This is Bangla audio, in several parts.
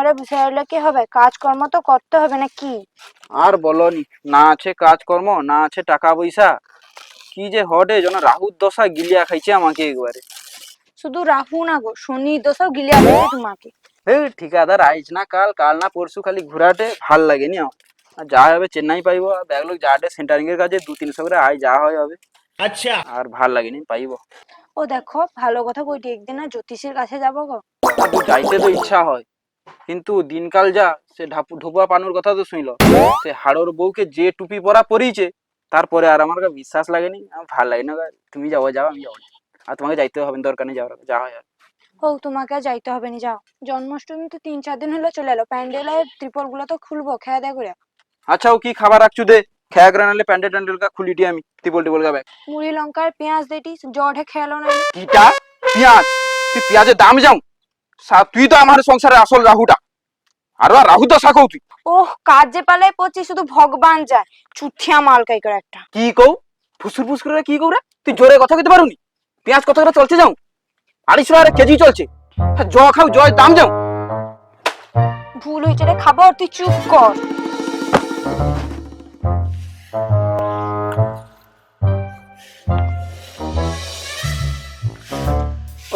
নম্বরে বসে রইলে কি হবে? কাজকর্ম তো করতে হবে নাকি? আর বলনি, না আছে কাজকর্ম, না আছে টাকা পয়সা। কি যে হটে যেন রাহুর দশা গিলিয়া খাইছে আমাকে একবারে। শুধু রাহু না গো, শনি দোষও গিলিয়া দেবে তোমাকে। এই ঠিকাদার আইজ না কাল, কাল না পরশু খালি ঘোরাটে ভাল লাগেনি আমার। আর যা হবে চেন্নাই পাইব, ব্যাগলোক যাটে সেন্টারিং এর কাজে 200-300 করে আয় যা হয় হবে। আচ্ছা, আর ভাল লাগেনি পাইব। ও দেখো, ভালো কথা কইটি, একদিন না জ্যোতিষীর কাছে যাবো গো। যাইতে তো ইচ্ছা হয়, কিন্তু দিনকাল যা, সে ঢোপা পানুর কথা তো শুনল, সে হাড়োর বউকে যে টুপি পরা পরিয়েছে, তারপরে আর আমার বিশ্বাস লাগেনি, আমার ভাল লাগে না। তুমি যাও যাও, আমি যাবো না। আর তোমাকে যাইতে হবে না, দরকার নেই যাওয়ার, যা হয় আর। ও তোমাকে আর যাইতে হবে না, যাও। জন্মাষ্টমী তো 3-4 দিন হলো চলে এলো, প্যান্ডেলে ত্রিপল গুলো তো খুলবো, খেয়া দেয়া করে। আচ্ছা, ও কি খাবার রাখছু দে, খেয়া করে নাহলে প্যান্ডেল ট্যান্ডেল কা খুলিটি আমি টিপল টিপল কা ব্যাগ। মুড়ি লঙ্কার পেঁয়াজ দেটি জড়ে খেয়ালো না। কিটা পেঁয়াজ? তুই পেঁয়াজের দাম যাও, তুই তো আমার সংসারের আসল রাহুটা, আর রাহু তো শাখো তুই। ওহ, কাজ যে পালাই পড়ছি, শুধু ভগবান যায়। চুথিয়া মাল কাই করে একটা। কি কও? ফুসুর ফুস করে কি কও রে? তুই জোরে কথা কইতে পারুনি? পেঁয়াজ কত করে চলছে যাও? 250 টাকা কেজি চলছে। জ খাও, জয় দাম যাও। ভুল হয়েছে রে, খাবো, তুই চুপ কর।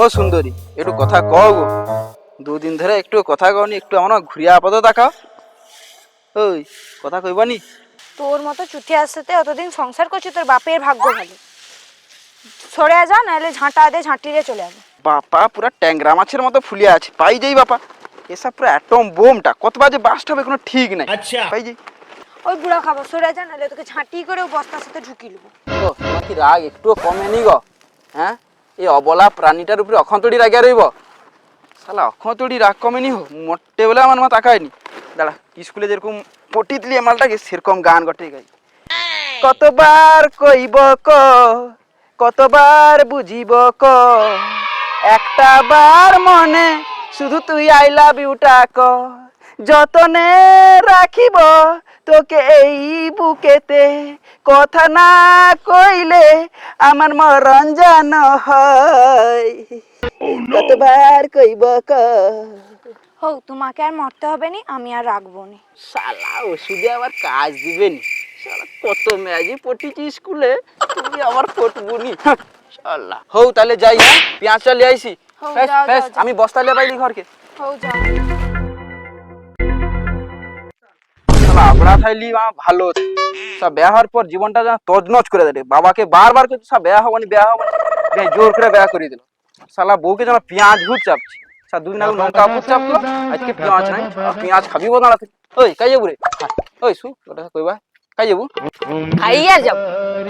ও সুন্দরী, একটু কথা কও গো। 2 দিন ধরে একটু কথা কওনি, একটু আমার ঘুরিয়া আপাতত দেখাও। ওই কথা কইবানি? তোর মতো চুথিয়ার সাথে অতদিন সংসার করছি, তোর বাপের ভাগ্য ভালো। সরে যা, নাহলে ঝাঁটা দে, ঝাঁটিয়ে চলে যাবে। বাপা পুরা ট্যাংরা মাছের মতো ফুলিয়া আছে, পাই যাই বাপা। এসব পুরো অ্যাটম বোমটা কত বাজে বাস্ট হবে কোনো ঠিক নাই। আচ্ছা, পাই যাই। ওই বুড়া খাবো, সরে যা, নাহলে তোকে ঝাঁটি করে বস্তার সাথে ঢুকিয়ে দেবো। ও তোমার কি রাগ একটুও কমেনি গো? হ্যাঁ, এই অবলা প্রাণীটার উপরে অখন্তড়ি রাগিয়া রইব? শালা অখন্তড়ি রাগ কমেনি হো, মোটে বলে আমার মা তাকায়নি। দাঁড়া, স্কুলে যেরকম পটি দিলি মালটাকে, সেরকম গান গটে গাই। কতবার কইব ক, কতবার বুঝিব ক, একটা বার মনে শুধু তুই আই লাভ ইউটা ক, যতনে রাখিব তোকে এই বুকেতে, কথা না কইলে আমার মরণ যেন হয়, কতবার কইব ক। হো, তোমাকে আর মরতে হবে নি, আমি আর রাখবো নি। শালা ওষুধে আবার কাজ দিবেনি। শালা কত ম্যাজি পটিছি স্কুলে, তুমি আবার পটবুনি। শালা হও তাহলে যাই, হ্যাঁ পেঁয়াজ চাল লিয়ে আইছি। হও, যাও, যাও, যাও। আমি বস্তা লিয়ে পাইলি ঘরকে। হও, যাও। শালা আবড়া থাইলি ভালো, সব বেয়া হওয়ার পর জীবনটা যেন তজনজ করে দেয়। বাবাকে বারবার করে সব বেয়া হবনি বেয়া হবনি, জোর করে বেয়া করে দিল। শালা বউকে যেন পেঁয়াজ ভূত চাপছি। 2 দিন আগে লঙ্কা ভূত চাপলো, আজকে পেঁয়াজ নাই। পেঁয়াজ খাবি বো না? ওই কাই যাবো রে? ওই শু ওটা কইবা, কাই যাবো? খাইয়া যাব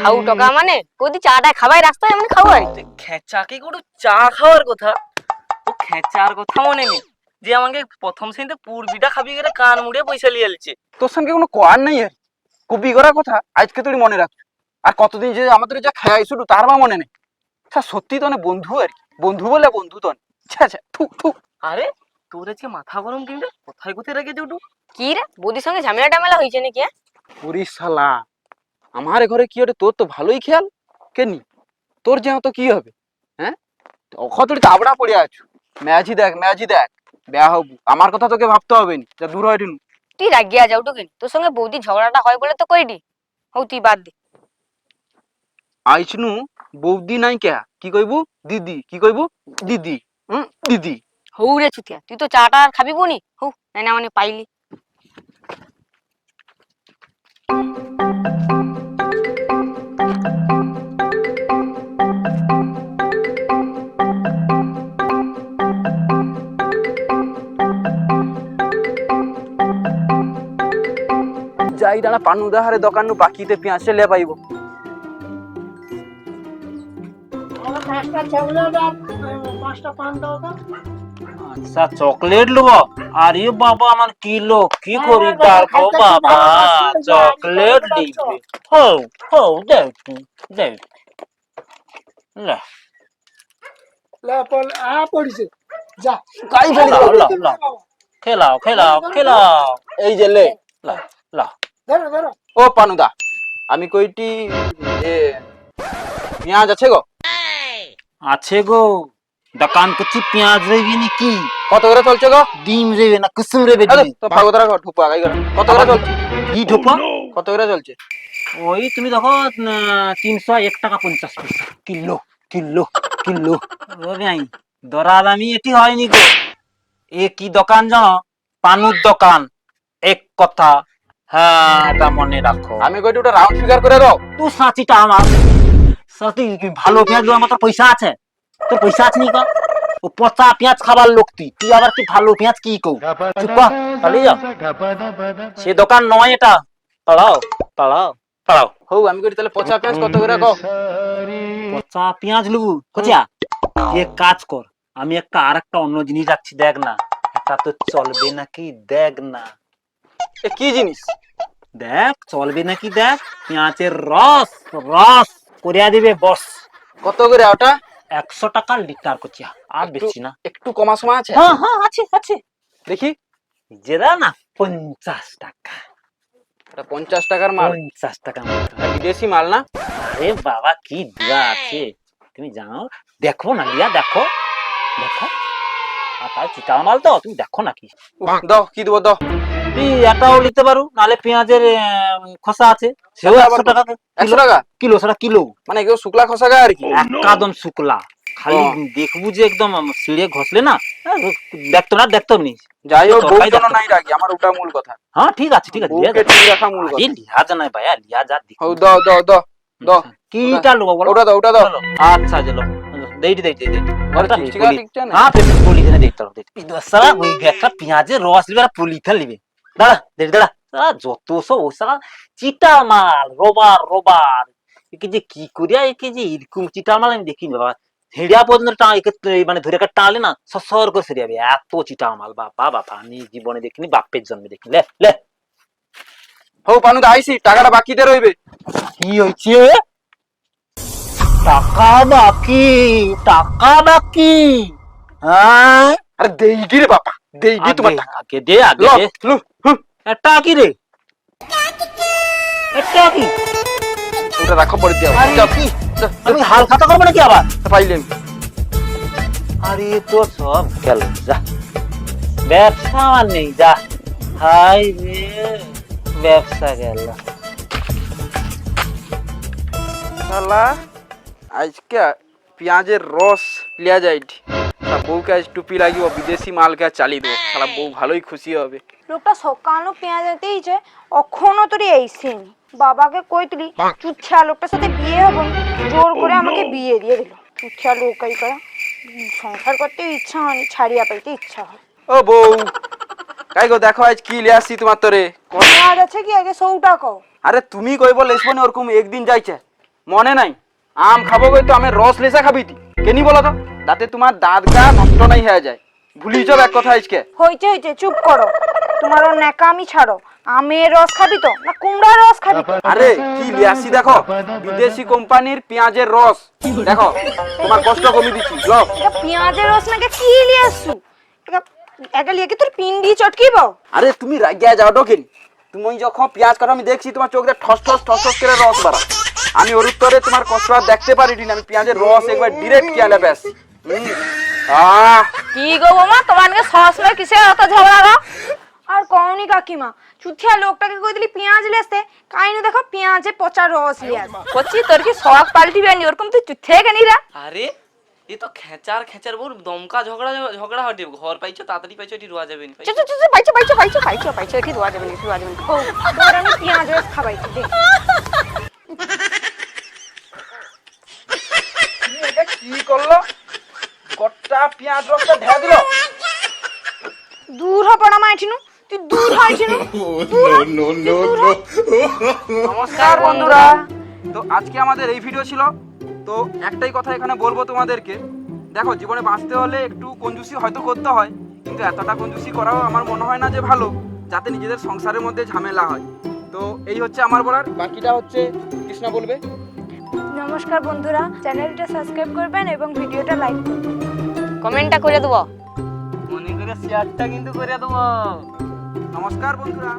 খাও টকা মানে কদি চাটা খাবাই রাস্তায় এমন খাও আর খেঁচাকে কোনো চা খাওয়ার কথা, ও খেঁচার কথা মনে নেই যে আমাকে প্রথম শ্রেণীতে পূর্বিটা খাবি গেলে কান মুড়ে পয়সা লিয়ে আলছে। তোর সঙ্গে কোনো কোয়ার নাই আর কপি করার কথা আজকে তুই মনে রাখ। আর কতদিন যে আমাদের যা খেয়াই শুধু তার বা মনে নেই। সত্যি তো বন্ধু আর কি, বন্ধু বলে বন্ধু তো থু থু। আরে তোর আজকে মাথা গরম কিন্তু, কোথায় কোথায় রেখে দিও? কি রে বৌদির সঙ্গে ঝামেলা টামেলা হয়েছে নাকি? ওরে শালা, আমার ঘরে কি হরে তোর তো ভালোই খেয়াল কেনি, তোর যে তো কি হবে? হ্যাঁ, অখতড়ি তাবড়া পড়ে আছো। ম্যাজি দেখ ম্যাজি দেখ, বেয়া হবু, আমার কথা তোকে ভাবতে হবে নি, যা দূর হয় টিনু। তুই রাগিয়া যাও টুকিন, তোর সঙ্গে বৌদির ঝগড়াটা হয় বলে তো কইডি। হও তুই বাদ দে। আইছনু বৌদি নাই কে, কি কইবু? দিদি। কি কইবু? দিদি। দিদি। হউ রে চুতিয়া, তুই তো চাটা আর খাবি বনি। হউ না মানে পাইলি। যাই দাঁড়া, পানু দাহারে দোকান নু বাকিতে পেঁয়াজ লে পাইব। আচ্ছা চকলেট লব? আরে বাবা আমার কিলো কি খরিদ্দার গো বাবা, চকলেট দিবে। হও হও দেখ দেখ লা পড়িছে যা কাই ফেলি লাও লাও লাও, খেলাও খেলাও খেলাও, এই যে লে। লা লা। ধরো ধরো। ও পানুদা, আমি কইটি এ পেঁয়াজ আছে গো? আছে গো, দোকান করছি পেঁয়াজ রেবি নাকি কত করে চলছে গো? ডিম রেবে না কুসুম রেবে আরে তো ভাগবত রাখো, ঠুপো আগাই করো। কত করে চলছে? কি ঢোপা কত করে চলছে? ওই তুমি দেখো 301 টাকা 50 পয়সা কিলো কিলো কিলো নাই দরাদামি এটি হয়নি গো। এ কি দোকান জানো? পানুর দোকান। এক কথা, হ্যাঁ এটা মনে রাখো। আমি কইটি ওটা রাউন্ড ফিগার করে দাও। তুই সাচিটা আমার সাথে ভালো পেঁয়াজ দেওয়ার মতো পয়সা আছে? তোর পয়সা আছে নি কা? ও পচা পেঁয়াজ খাবার লোক তুই আবার কি ভালো পেঁয়াজ কি কও? চুপ কর, পালিয়ে যাও। সে দোকান নয় এটা। পালাও পালাও পালাও। হৌ আমি কইটি তাহলে পচা পেঁয়াজ কত করে কও? পচা পেঁয়াজ লুবু কোচা? এক কাজ কর, আমি আরেকটা অন্য জিনিস যাচ্ছি, দেখ না এটা তো চলবে নাকি দেখ না। এ কি জিনিস? দেখ চলবে নাকি দেখ। পেঁয়াজের রস রস করিয়া দিবে বস। কত করে ওটা? 100 টাকা লিটার কোচিয়া, আর বেশি না। একটু কমা সময় আছে? হ্যাঁ হ্যাঁ আছে আছে। দেখি যেটা না 50 টাকা। এটা 50 টাকার মাল? 50 টাকা মাত্র। এটা বিদেশি মাল না? আরে বাবা কি দিয়া আছে তুমি জানো? দেখো না লিয়া, দেখো দেখো। আর তাই চিটা মাল তো তুমি দেখো নাকি? উহ, দাও কি দেবো দাও। তুই এটাও নিতে পারো, নালে পেঁয়াজের খোসা আছে সেও সেটা 100 টাকা 100 টাকা কিলো। সেটা কিলো মানে কেউ শুকলা খসা গায়ে আর কি? একদম শুকলা। খালি দেখবু যে একদম সিঁড়ে ঘষলে না দেখতো নি। যাই হোক, বউ তরকারি যেন দেখতে নাই রাখি, আমার ওটা মূল কথা। হ্যাঁ ঠিক আছে ঠিক আছে। বউকে ঠিক রাখা মূল কথা। লিহাজ নাই ভাইয়া, লিহাজ আর হৌ দাও দাও দাও দাও। কিটা লোক বলো? ওটা দাও ওটা দাও। আচ্ছা চলো দেই দেই দেই দেই। ওটা ঠিকা ঠিকটা না? হ্যাঁ ফের পুলি দেনে দেই তো দেই। এই দশরা ওই একটা পেঁয়াজের রস লিবে আর পুলিটা লিবে। দাঁড়া দেই দাঁড়া। যত সব ওসা চিটা মাল রোবার রোবার একে যে কি করিয়া একে যে এরকম চিটা মাল আমি দেখিনি বাবা। হেড়িয়া পর্যন্ত মানে ধরে টানলে না সসর করে সেরে যাবে এত চিটা মাল। বাবা বাবা আমি জীবনে দেখিনি, বাপের জন্মে দেখিনি। লে লে হৌ পানু দা আইছি, টাকাটা বাকিতে রইবে। কি হয়েছে? টাকা বাকি? টাকা বাকি? হ্যাঁ আরে দেইগি রে বাবা, দেইগি তোমার টাকা। আগে দে আগে লো দে। লু হু। এটা কি রে? এটা কি? ওটা রাখো পরে দিও। আরে যাও কি? যাও, আমি হাল খাতা করবো নাকি আবার? পাইলেন। আরে তো সব গেল যা। ব্যবসা আমার নেই যা। হাই রে ব্যবসা গেল। শালা আজকে পেঁয়াজের রস লিয়া যাইটি। বউকে আজ টুপি লাগিব, বিদেশি মালকে চালিয়ে দেবো। শালা বউ ভালোই খুশি হবে। লোকটা সকালও পেঁয়াজ দিয়েছে, এখনো তোরই এইসেনি। বাবাকে কইতলি চুচ্ছা লোকটার সাথে বিয়ে হবো, জোর করে আমাকে বিয়ে দিয়ে দিল। চুচ্ছা লোক এই করে সংসার করতে ইচ্ছা হয়নি, ছাড়িয়া পাইতে ইচ্ছা হয়। ও বউ কাই গো, দেখো আজ কি লিয়ে আসছি তোমার তোরে। পেঁয়াজ আছে কি আগে সৌটা কও। আরে তুমি কইব লেসবনি, ওরকম একদিন যাইছে মনে নাই? আম খাবো কই তো আমের রস লেসা খাবি তুই কেনি বলো তো? যাতে তোমার দাঁত গা নষ্ট নাই হয়ে যায়। ভুলি যাও এক কথা আজকে। হইছে হইছে চুপ করো, তোমার ও ন্যাকামি ছাড়ো। আমের রস খাবি তো না কুমড়ার রস খাবি তো? আরে কি লিয়ে আসছি দেখো, বিদেশি কোম্পানির পেঁয়াজের রস। দেখো তোমার কষ্ট কমি দিচ্ছি। লো এটা পেঁয়াজের রস নাকি কি লিয়ে আসছু? এটা লিয়ে কি তোর পিন্ডি চটকিব? আরে তুমি রাগিয়া যাও ডকেন। তুমি যখন পেঁয়াজ কাটো আমি দেখছি তোমার চোখ দিয়ে ঠস ঠস ঠস ঠস করে রস বাড়া। আমি ওর উত্তরে তোমার কষ্ট আর দেখতে পারিনি। আমি পেঁয়াজের রস একবার ডিরেক্ট কিয়ালে ব্যাস। কি গো বৌমা, তোমার নাকি সবসময় কিসের অত ঝগড়া গো? আর কওনি কাকিমা, চুথিয়া লোকটাকে কই দিলি পেঁয়াজ লেসতে, কাইনু দেখো পেঁয়াজে পচা রস লিয়ে আসে। করছি তোর কি শখ পাল্টিবে নি? ওরকম তুই চুথে কেনি রা? আরে এ তো খেচার খেচার বল দমকা ঝগড়া ঝগড়া হটে। ঘর পাইছো তাড়াতাড়ি পাইছো, এটি রোয়া যাবে না। চু চু চু চু, পাইছো পাইছো পাইছো পাইছো পাইছো, এটি ধোয়া যাবে না, ধোয়া যাবে না। ও তোর আমি পেঁয়াজ রস খাবাইছি দে। এটা কি করলো? গোটা পেঁয়াজ রসটা ঢেলে দিল। দূর হ পড়া মাইছিনু, তুই দূর হইছিনু। নমস্কার বন্ধুরা, তো আজকে আমাদের এই ভিডিও ছিল। তো একটাই কথা এখানে বলবো তোমাদেরকে, দেখো জীবনে বাঁচতে হলে একটু কঞ্জুসি হয়তো করতে হয়, কিন্তু এতটা কঞ্জুসি করাও আমার মনে হয় না যে ভালো, যাতে নিজেদের সংসারের মধ্যে ঝামেলা হয়। তো এই হচ্ছে আমার বলার, বাকিটা হচ্ছে কৃষ্ণা বলবে। নমস্কার বন্ধুরা, চ্যানেলটা সাবস্ক্রাইব করবেন এবং ভিডিওটা লাইক করবেন। কমেন্টটা করে দেবো। মনে করে শেয়ারটা কিন্তু করে দেবো। নমস্কার বন্ধুরা।